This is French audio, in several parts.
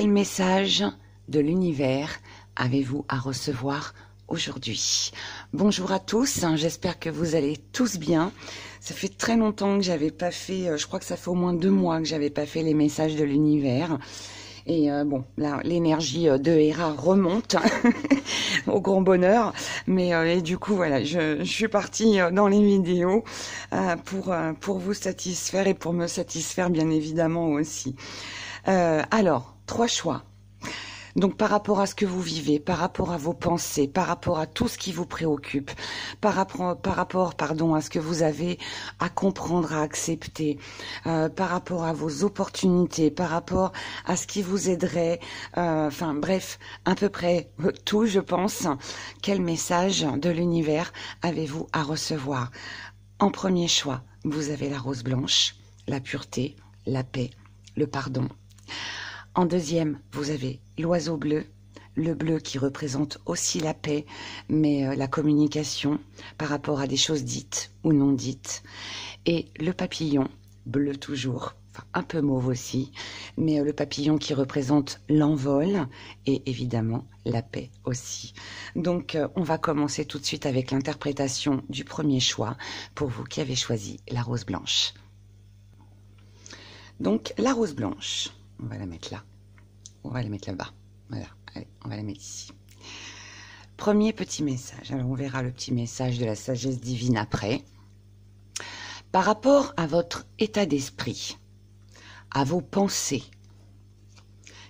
quel message de l'univers avez-vous à recevoir aujourd'hui? Bonjour à tous, j'espère que vous allez tous bien. Ça fait très longtemps que j'avais pas fait, je crois que ça fait au moins 2 mois que j'avais pas fait les messages de l'univers. Et bon, là, l'énergie de Héra remonte au grand bonheur. Mais et du coup, voilà, je suis partie dans les vidéos pour vous satisfaire et pour me satisfaire bien évidemment aussi. Alors, 3 choix. Donc par rapport à ce que vous vivez, par rapport à vos pensées, par rapport à tout ce qui vous préoccupe, par rapport à ce que vous avez à comprendre, à accepter, par rapport à vos opportunités, par rapport à ce qui vous aiderait, enfin bref, à peu près tout, je pense. Quel message de l'univers avez-vous à recevoir? En premier choix, vous avez la rose blanche, la pureté, la paix, le pardon. En deuxième, vous avez l'oiseau bleu, le bleu qui représente aussi la paix, mais la communication par rapport à des choses dites ou non dites. Et le papillon, bleu toujours, enfin un peu mauve aussi, mais le papillon qui représente l'envol et évidemment la paix aussi. Donc on va commencer tout de suite avec l'interprétation du premier choix pour vous qui avez choisi la rose blanche. Donc la rose blanche. On va la mettre là. On va la mettre là-bas. Voilà. Allez, on va la mettre ici. Premier petit message. Alors, on verra le petit message de la sagesse divine après. Par rapport à votre état d'esprit, à vos pensées,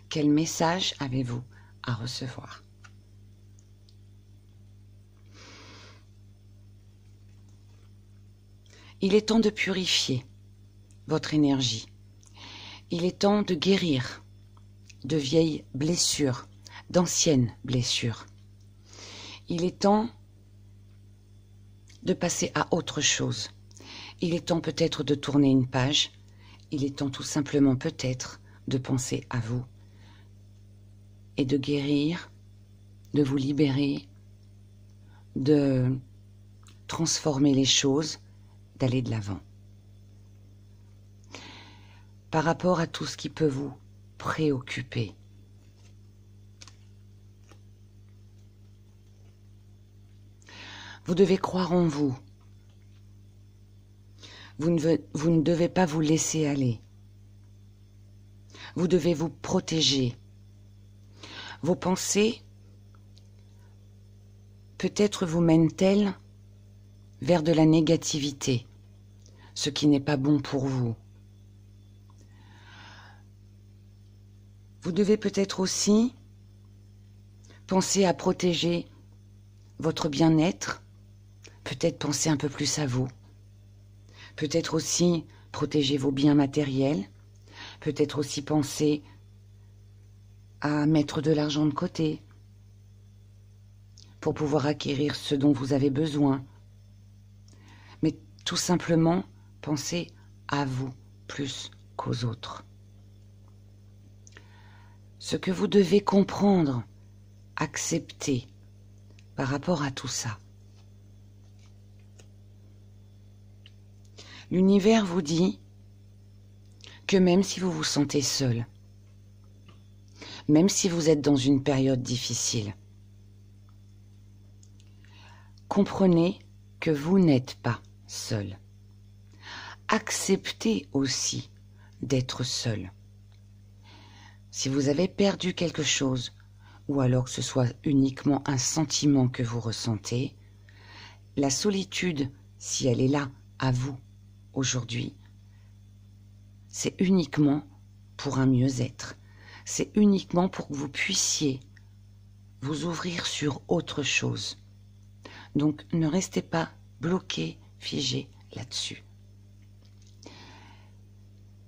quel message avez-vous à recevoir? Il est temps de purifier votre énergie. Il est temps de guérir de vieilles blessures, d'anciennes blessures. Il est temps de passer à autre chose. Il est temps peut-être de tourner une page. Il est temps tout simplement peut-être de penser à vous et de guérir, de vous libérer, de transformer les choses, d'aller de l'avant. Par rapport à tout ce qui peut vous préoccuper. Vous devez croire en vous. Vous ne devez pas vous laisser aller. Vous devez vous protéger. Vos pensées, peut-être vous mènent-elles vers de la négativité, ce qui n'est pas bon pour vous. Vous devez peut-être aussi penser à protéger votre bien-être, peut-être penser un peu plus à vous, peut-être aussi protéger vos biens matériels, peut-être aussi penser à mettre de l'argent de côté pour pouvoir acquérir ce dont vous avez besoin. Mais tout simplement, pensez à vous plus qu'aux autres. Ce que vous devez comprendre, accepter par rapport à tout ça. L'univers vous dit que même si vous vous sentez seul, même si vous êtes dans une période difficile, comprenez que vous n'êtes pas seul. Acceptez aussi d'être seul. Si vous avez perdu quelque chose, ou alors que ce soit uniquement un sentiment que vous ressentez, la solitude, si elle est là, à vous, aujourd'hui, c'est uniquement pour un mieux-être. C'est uniquement pour que vous puissiez vous ouvrir sur autre chose. Donc, ne restez pas bloqué, figé là-dessus.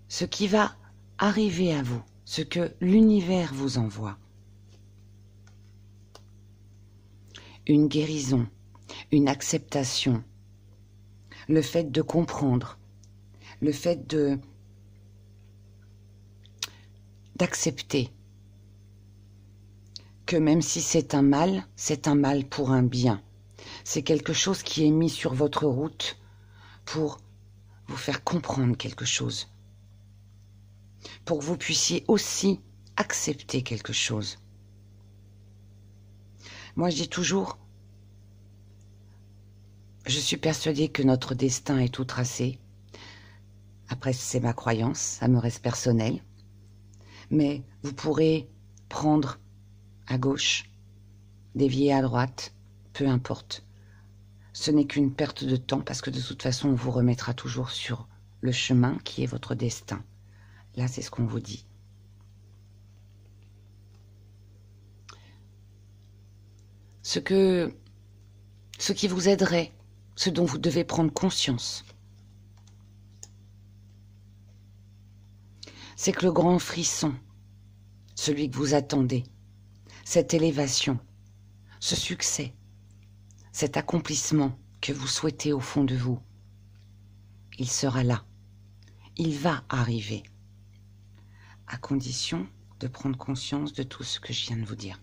Ce qui va arriver à vous, ce que l'univers vous envoie. Une guérison, une acceptation, le fait de comprendre, le fait d'accepter que même si c'est un mal pour un bien. C'est quelque chose qui est mis sur votre route pour vous faire comprendre quelque chose. Pour que vous puissiez aussi accepter quelque chose. Moi, je dis toujours, je suis persuadée que notre destin est tout tracé. Après, c'est ma croyance, ça me reste personnel. Mais vous pourrez prendre à gauche, dévier à droite, peu importe. Ce n'est qu'une perte de temps parce que de toute façon, on vous remettra toujours sur le chemin qui est votre destin. Là, c'est ce qu'on vous dit. Ce qui vous aiderait, ce dont vous devez prendre conscience, c'est que le grand frisson, celui que vous attendez, cette élévation, ce succès, cet accomplissement que vous souhaitez au fond de vous, il sera là. Il va arriver, à condition de prendre conscience de tout ce que je viens de vous dire.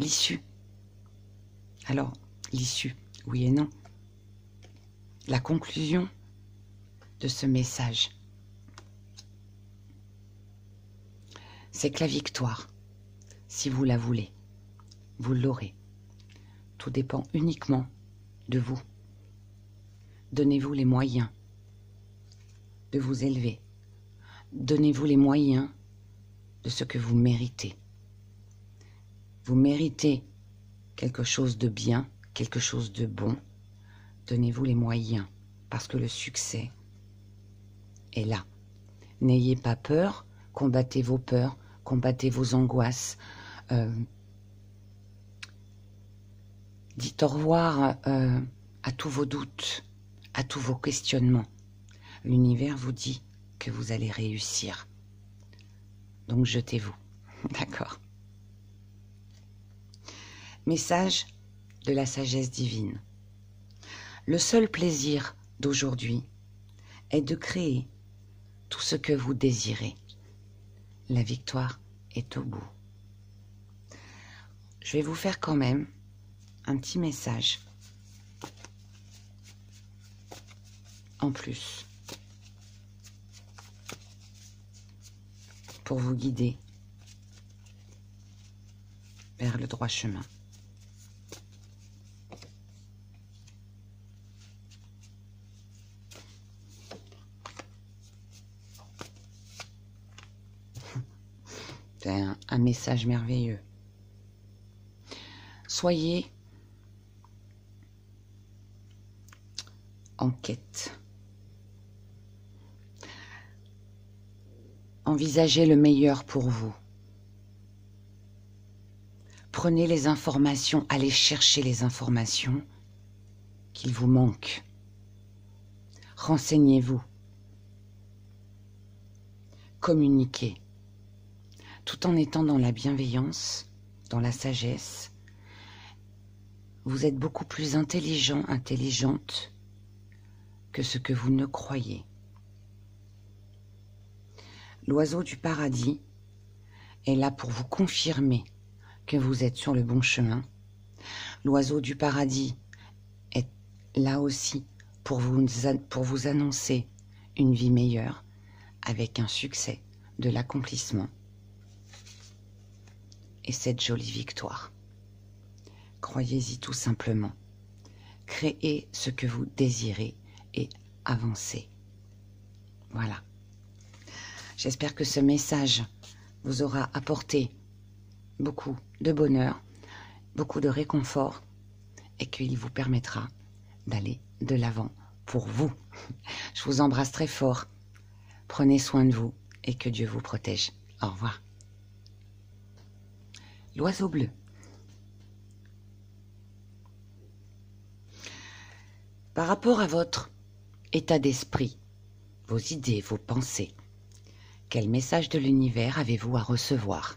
L'issue. Alors, l'issue, oui et non. La conclusion de ce message, c'est que la victoire, si vous la voulez, vous l'aurez. Tout dépend uniquement de vous. Donnez-vous les moyens de vous élever. Donnez-vous les moyens de ce que vous méritez. Vous méritez quelque chose de bien, quelque chose de bon. Donnez-vous les moyens, parce que le succès est là. N'ayez pas peur, combattez vos peurs, combattez vos angoisses. Dites au revoir à tous vos doutes, à tous vos questionnements. L'univers vous dit que vous allez réussir. Donc jetez-vous, d'accord? Message de la sagesse divine. Le seul plaisir d'aujourd'hui est de créer tout ce que vous désirez. La victoire est au bout. Je vais vous faire quand même un petit message en plus pour vous guider vers le droit chemin. C'est un message merveilleux. Soyez en quête. Envisagez le meilleur pour vous. Prenez les informations, allez chercher les informations qu'il vous manque. Renseignez-vous. Communiquez. Tout en étant dans la bienveillance, dans la sagesse. Vous êtes beaucoup plus intelligent, intelligente que ce que vous ne croyez. L'oiseau du paradis est là pour vous confirmer que vous êtes sur le bon chemin. L'oiseau du paradis est là aussi pour vous annoncer une vie meilleure avec un succès, de l'accomplissement et cette jolie victoire. Croyez-y tout simplement. Créez ce que vous désirez et avancez. Voilà. J'espère que ce message vous aura apporté beaucoup de bonheur, beaucoup de réconfort et qu'il vous permettra d'aller de l'avant pour vous. Je vous embrasse très fort. Prenez soin de vous et que Dieu vous protège. Au revoir. L'oiseau bleu. Par rapport à votre état d'esprit, vos idées, vos pensées, quel message de l'univers avez-vous à recevoir?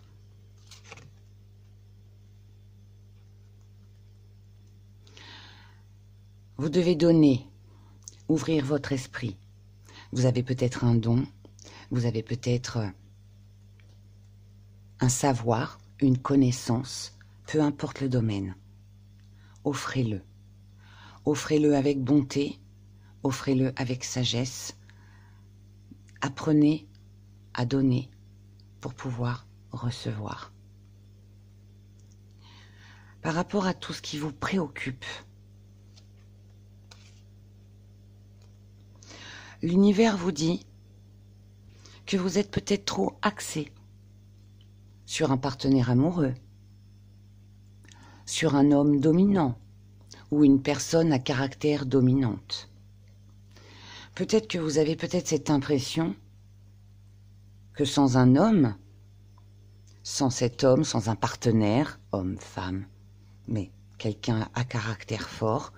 Vous devez donner, ouvrir votre esprit. Vous avez peut-être un don, vous avez peut-être un savoir, une connaissance, peu importe le domaine. Offrez-le. Offrez-le avec bonté, offrez-le avec sagesse. Apprenez à donner pour pouvoir recevoir. Par rapport à tout ce qui vous préoccupe, l'univers vous dit que vous êtes peut-être trop axé sur un partenaire amoureux, sur un homme dominant ou une personne à caractère dominante. Peut-être que vous avez peut-être cette impression que sans un homme, sans cet homme, sans un partenaire, homme, femme, mais quelqu'un à caractère fort,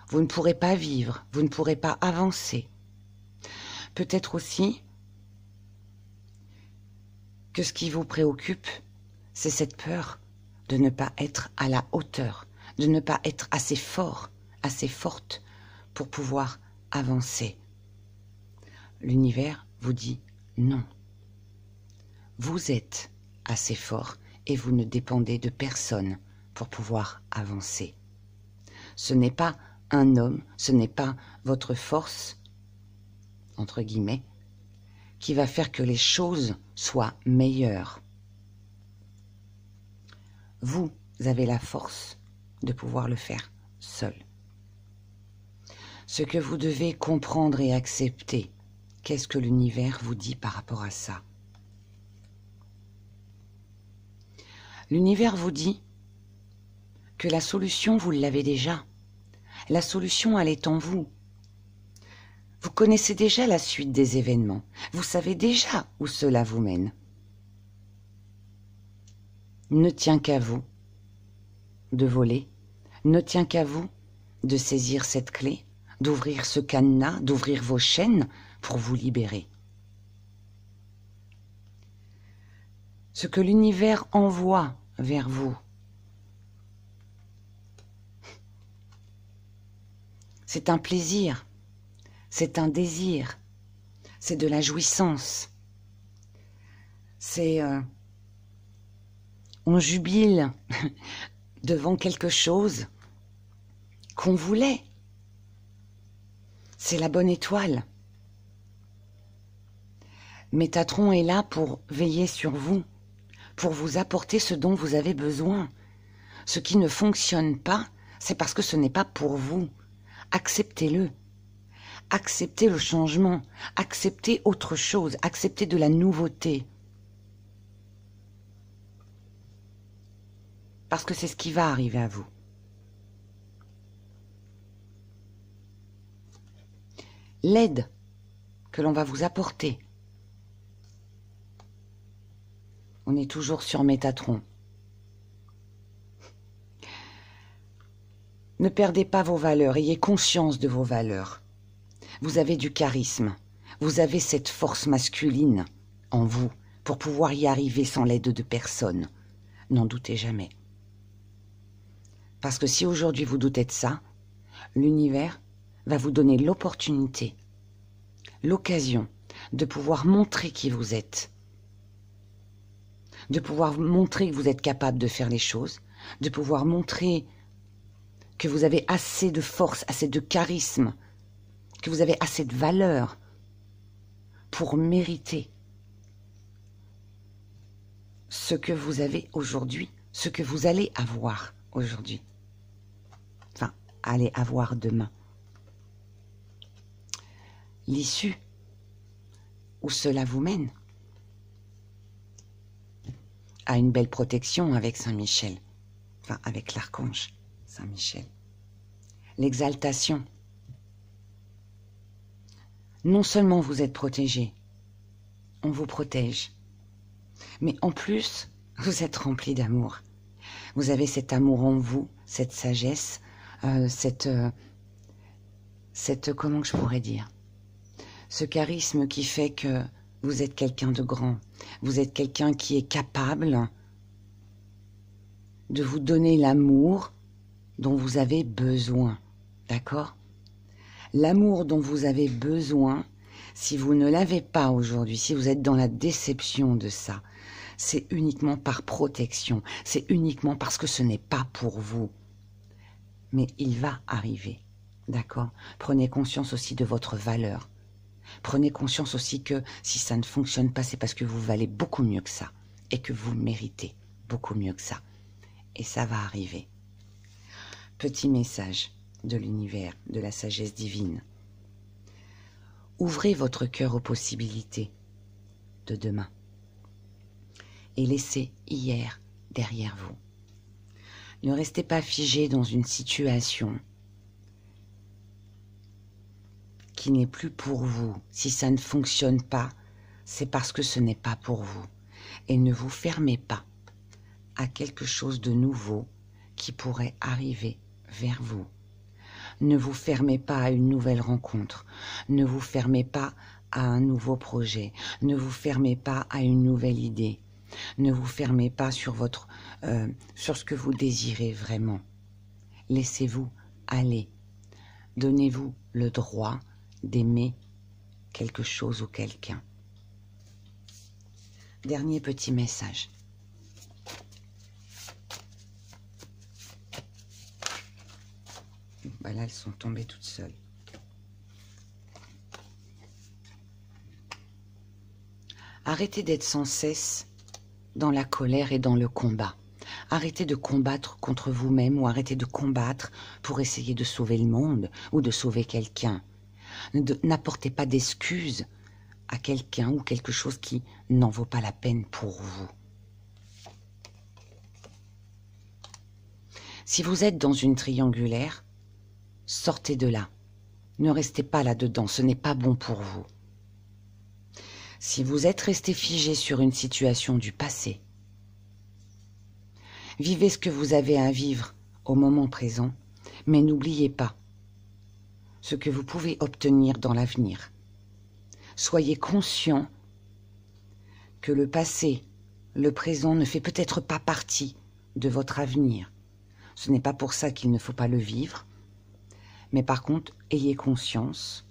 vous ne pourrez pas vivre, vous ne pourrez pas avancer. Peut-être aussi que ce qui vous préoccupe, c'est cette peur de ne pas être à la hauteur, de ne pas être assez fort, assez forte pour pouvoir avancer. L'univers vous dit non. Vous êtes assez fort et vous ne dépendez de personne pour pouvoir avancer. Ce n'est pas un homme, ce n'est pas votre force, entre guillemets, qui va faire que les choses soient meilleures. Vous avez la force de pouvoir le faire seul. Ce que vous devez comprendre et accepter, qu'est-ce que l'univers vous dit par rapport à ça? L'univers vous dit que la solution, vous l'avez déjà. La solution, elle est en vous. Vous connaissez déjà la suite des événements. Vous savez déjà où cela vous mène. Ne tient qu'à vous de voler. Ne tient qu'à vous de saisir cette clé, d'ouvrir ce cadenas, d'ouvrir vos chaînes pour vous libérer. Ce que l'univers envoie vers vous, c'est un plaisir, c'est un désir, c'est de la jouissance. C'est on jubile devant quelque chose qu'on voulait. C'est la bonne étoile. Métatron est là pour veiller sur vous, pour vous apporter ce dont vous avez besoin. Ce qui ne fonctionne pas, c'est parce que ce n'est pas pour vous. Acceptez-le. Acceptez le changement. Acceptez autre chose. Acceptez de la nouveauté. Parce que c'est ce qui va arriver à vous. L'aide que l'on va vous apporter. On est toujours sur Métatron. Ne perdez pas vos valeurs, ayez conscience de vos valeurs. Vous avez du charisme, vous avez cette force masculine en vous pour pouvoir y arriver sans l'aide de personne. N'en doutez jamais. Parce que si aujourd'hui vous doutez de ça, l'univers va vous donner l'opportunité, l'occasion de pouvoir montrer qui vous êtes, de pouvoir montrer que vous êtes capable de faire les choses, de pouvoir montrer que vous avez assez de force, assez de charisme, que vous avez assez de valeur pour mériter ce que vous avez aujourd'hui, ce que vous allez avoir aujourd'hui. Enfin, allez avoir demain. L'issue, où cela vous mène, à une belle protection avec Saint-Michel, enfin avec l'archange Saint-Michel. L'exaltation. Non seulement vous êtes protégé, on vous protège, mais en plus, vous êtes rempli d'amour. Vous avez cet amour en vous, cette sagesse, cette comment je pourrais dire, ce charisme qui fait que vous êtes quelqu'un de grand, vous êtes quelqu'un qui est capable de vous donner l'amour dont vous avez besoin, d'accord? L'amour dont vous avez besoin, si vous ne l'avez pas aujourd'hui, si vous êtes dans la déception de ça, c'est uniquement par protection, c'est uniquement parce que ce n'est pas pour vous. Mais il va arriver, d'accord? Prenez conscience aussi de votre valeur. Prenez conscience aussi que si ça ne fonctionne pas, c'est parce que vous valez beaucoup mieux que ça et que vous méritez beaucoup mieux que ça. Et ça va arriver. Petit message de l'univers, de la sagesse divine. Ouvrez votre cœur aux possibilités de demain et laissez hier derrière vous. Ne restez pas figé dans une situation qui n'est plus pour vous. Si ça ne fonctionne pas, c'est parce que ce n'est pas pour vous. Et ne vous fermez pas à quelque chose de nouveau qui pourrait arriver vers vous. Ne vous fermez pas à une nouvelle rencontre. Ne vous fermez pas à un nouveau projet. Ne vous fermez pas à une nouvelle idée. Ne vous fermez pas sur ce que vous désirez vraiment. Laissez-vous aller. Donnez-vous le droit d'aimer quelque chose ou quelqu'un. Dernier petit message. Ben là, elles sont tombées toutes seules. Arrêtez d'être sans cesse dans la colère et dans le combat. Arrêtez de combattre contre vous-même ou arrêtez de combattre pour essayer de sauver le monde ou de sauver quelqu'un. N'apportez pas d'excuses à quelqu'un ou quelque chose qui n'en vaut pas la peine pour vous. Si vous êtes dans une triangulaire, sortez de là. Ne restez pas là-dedans, ce n'est pas bon pour vous. Si vous êtes resté figé sur une situation du passé, vivez ce que vous avez à vivre au moment présent, mais n'oubliez pas ce que vous pouvez obtenir dans l'avenir. Soyez conscient que le passé, le présent ne fait peut-être pas partie de votre avenir. Ce n'est pas pour ça qu'il ne faut pas le vivre, mais par contre, ayez conscience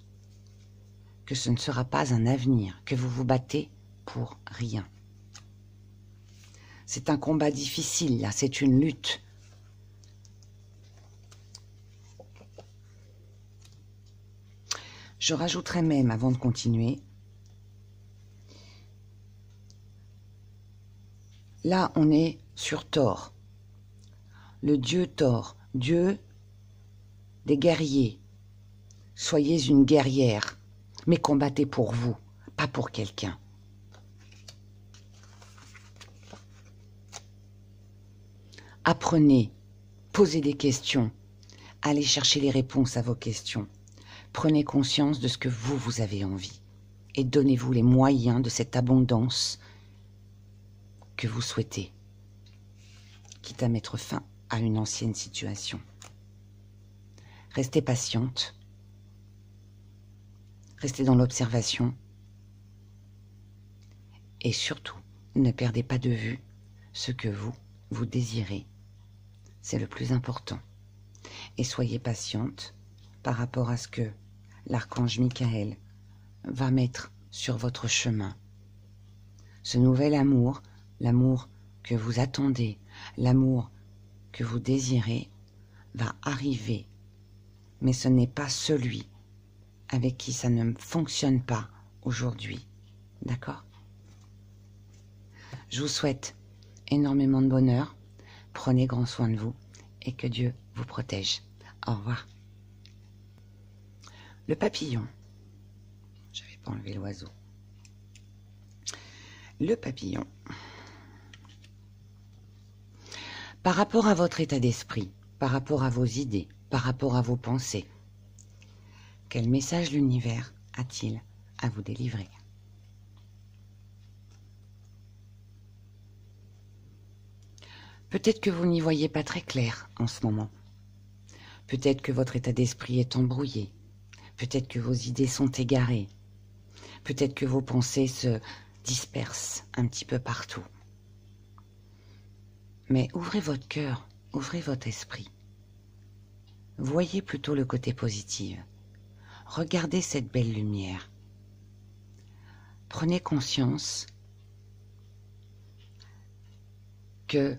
que ce ne sera pas un avenir, que vous vous battez pour rien. C'est un combat difficile, là, c'est une lutte. Je rajouterai même, avant de continuer, là, on est sur Thor, le dieu Thor, dieu des guerriers. Soyez une guerrière, mais combattez pour vous, pas pour quelqu'un. Apprenez, posez des questions, allez chercher les réponses à vos questions. Prenez conscience de ce que vous avez envie et donnez-vous les moyens de cette abondance que vous souhaitez, quitte à mettre fin à une ancienne situation. Restez patiente, restez dans l'observation et surtout, ne perdez pas de vue ce que vous désirez. C'est le plus important. Et soyez patiente par rapport à ce que l'archange Michael va mettre sur votre chemin. Ce nouvel amour, l'amour que vous attendez, l'amour que vous désirez, va arriver. Mais ce n'est pas celui avec qui ça ne fonctionne pas aujourd'hui. D'accord ? Je vous souhaite énormément de bonheur. Prenez grand soin de vous et que Dieu vous protège. Au revoir. Le papillon. Je n'avais pas enlevé l'oiseau. Le papillon. Par rapport à votre état d'esprit, par rapport à vos idées, par rapport à vos pensées, quel message l'univers a-t-il à vous délivrer ? Peut-être que vous n'y voyez pas très clair en ce moment. Peut-être que votre état d'esprit est embrouillé. Peut-être que vos idées sont égarées. Peut-être que vos pensées se dispersent un petit peu partout. Mais ouvrez votre cœur, ouvrez votre esprit. Voyez plutôt le côté positif. Regardez cette belle lumière. Prenez conscience que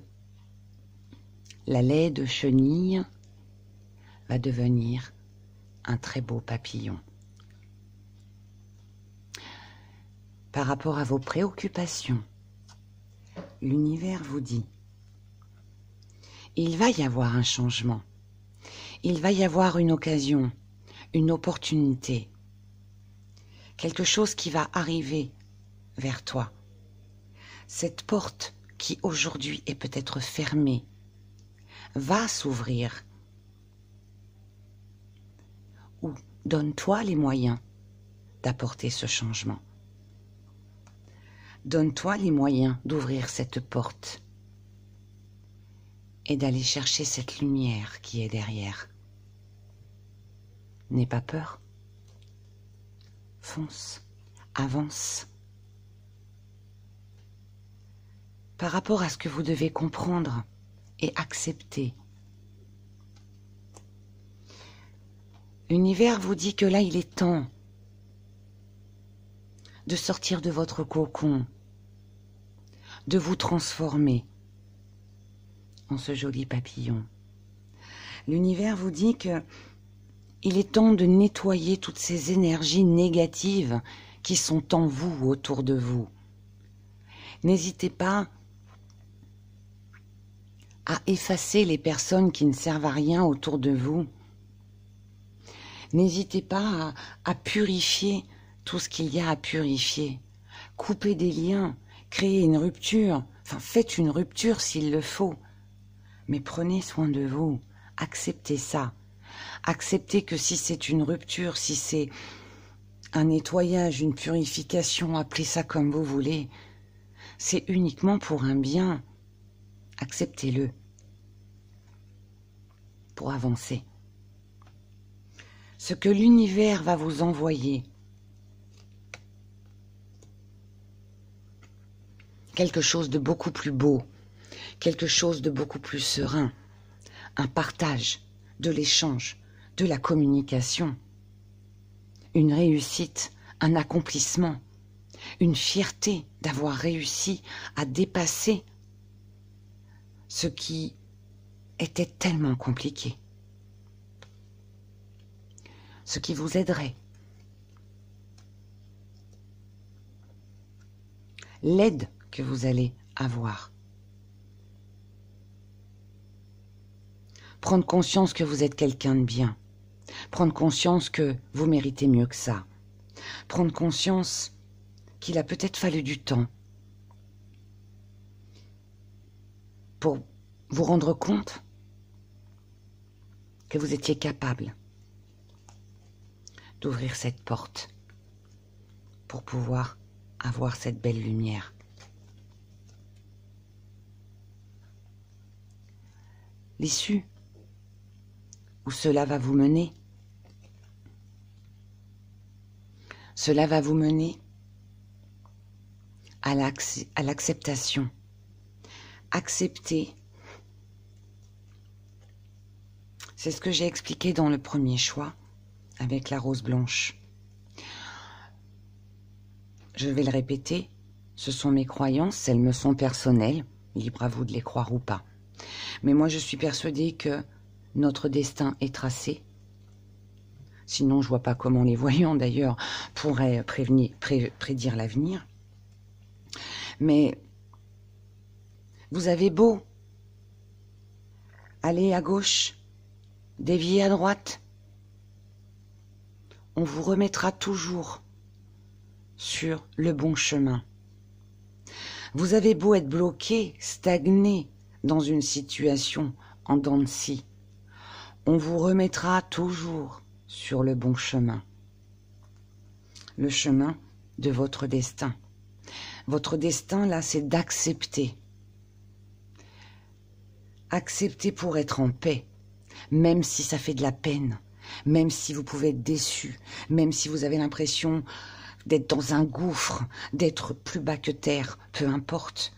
la laie de chenille va devenir un très beau papillon. par rapport à vos préoccupations, l'univers vous dit, il va y avoir un changement, il va y avoir une occasion, une opportunité, quelque chose qui va arriver vers toi. Cette porte qui aujourd'hui est peut-être fermée va s'ouvrir. Ou donne-toi les moyens d'apporter ce changement. Donne-toi les moyens d'ouvrir cette porte et d'aller chercher cette lumière qui est derrière. N'aie pas peur. Fonce, avance. Par rapport à ce que vous devez comprendre et accepter. L'univers vous dit que là, il est temps de sortir de votre cocon, de vous transformer en ce joli papillon. L'univers vous dit que il est temps de nettoyer toutes ces énergies négatives qui sont en vous, autour de vous. N'hésitez pas à effacer les personnes qui ne servent à rien autour de vous. N'hésitez pas à purifier tout ce qu'il y a à purifier. Coupez des liens, créez une rupture, enfin faites une rupture s'il le faut. Mais prenez soin de vous, acceptez ça. Acceptez que si c'est une rupture, si c'est un nettoyage, une purification, appelez ça comme vous voulez, c'est uniquement pour un bien. Acceptez-le pour avancer. Ce que l'univers va vous envoyer, quelque chose de beaucoup plus beau, quelque chose de beaucoup plus serein, un partage, de l'échange, de la communication, une réussite, un accomplissement, une fierté d'avoir réussi à dépasser ce qui était tellement compliqué, ce qui vous aiderait, l'aide que vous allez avoir. Prendre conscience que vous êtes quelqu'un de bien. Prendre conscience que vous méritez mieux que ça. Prendre conscience qu'il a peut-être fallu du temps pour vous rendre compte que vous étiez capable d'ouvrir cette porte pour pouvoir avoir cette belle lumière. L'issue où cela va vous mener, cela va vous mener à l'acceptation. Accepter, c'est ce que j'ai expliqué dans le premier choix avec la rose blanche. Je vais le répéter, ce sont mes croyances, elles me sont personnelles, libre à vous de les croire ou pas. Mais moi je suis persuadée que notre destin est tracé. Sinon je vois pas comment les voyants d'ailleurs pourraient prédire l'avenir. Mais vous avez beau aller à gauche, dévier à droite, on vous remettra toujours sur le bon chemin. Vous avez beau être bloqué, stagné dans une situation en dents de scie, on vous remettra toujours sur le bon chemin. Le chemin de votre destin. Votre destin, là, c'est d'accepter. Accepter pour être en paix, même si ça fait de la peine, même si vous pouvez être déçu, même si vous avez l'impression d'être dans un gouffre, d'être plus bas que terre, peu importe.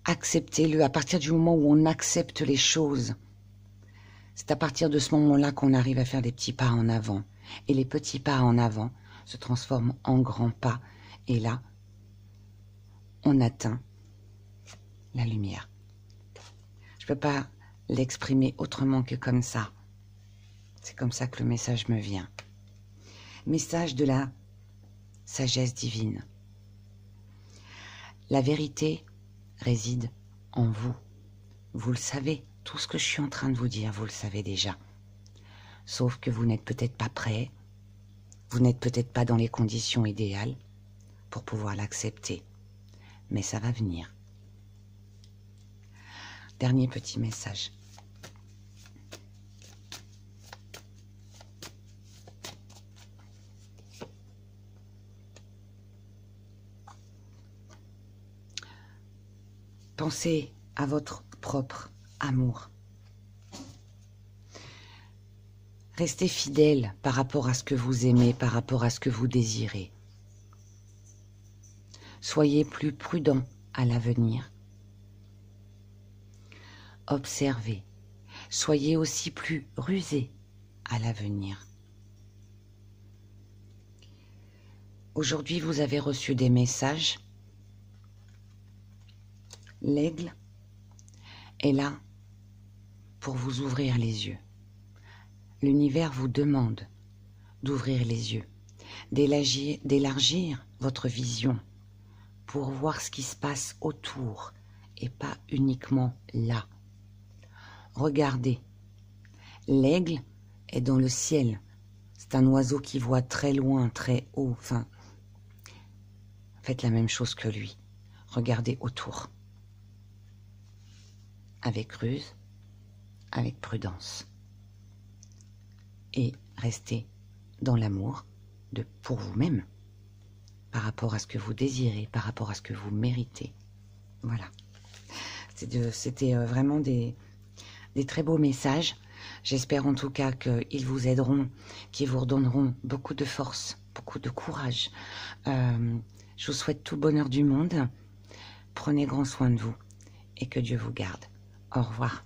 Acceptez-le. À partir du moment où on accepte les choses, c'est à partir de ce moment-là qu'on arrive à faire des petits pas en avant. Et les petits pas en avant se transforment en grands pas. Et là, on atteint la lumière. Je ne peux pas l'exprimer autrement que comme ça. C'est comme ça que le message me vient. Message de la sagesse divine. La vérité réside en vous. Vous le savez, tout ce que je suis en train de vous dire, vous le savez déjà. Sauf que vous n'êtes peut-être pas prêt, vous n'êtes peut-être pas dans les conditions idéales pour pouvoir l'accepter. Mais ça va venir. Dernier petit message. Pensez à votre propre amour. Restez fidèle par rapport à ce que vous aimez, par rapport à ce que vous désirez. Soyez plus prudent à l'avenir. Observez. Soyez aussi plus rusé à l'avenir. Aujourd'hui, vous avez reçu des messages. L'aigle est là pour vous ouvrir les yeux. L'univers vous demande d'ouvrir les yeux, d'élargir votre vision pour voir ce qui se passe autour et pas uniquement là. Regardez, l'aigle est dans le ciel. C'est un oiseau qui voit très loin, très haut. Enfin, faites la même chose que lui. Regardez autour. Avec ruse, avec prudence. Et restez dans l'amour pour vous-même, par rapport à ce que vous désirez, par rapport à ce que vous méritez. Voilà. C'était vraiment des très beaux messages. J'espère en tout cas qu'ils vous aideront, qu'ils vous redonneront beaucoup de force, beaucoup de courage. Je vous souhaite tout le bonheur du monde. Prenez grand soin de vous et que Dieu vous garde. Au revoir.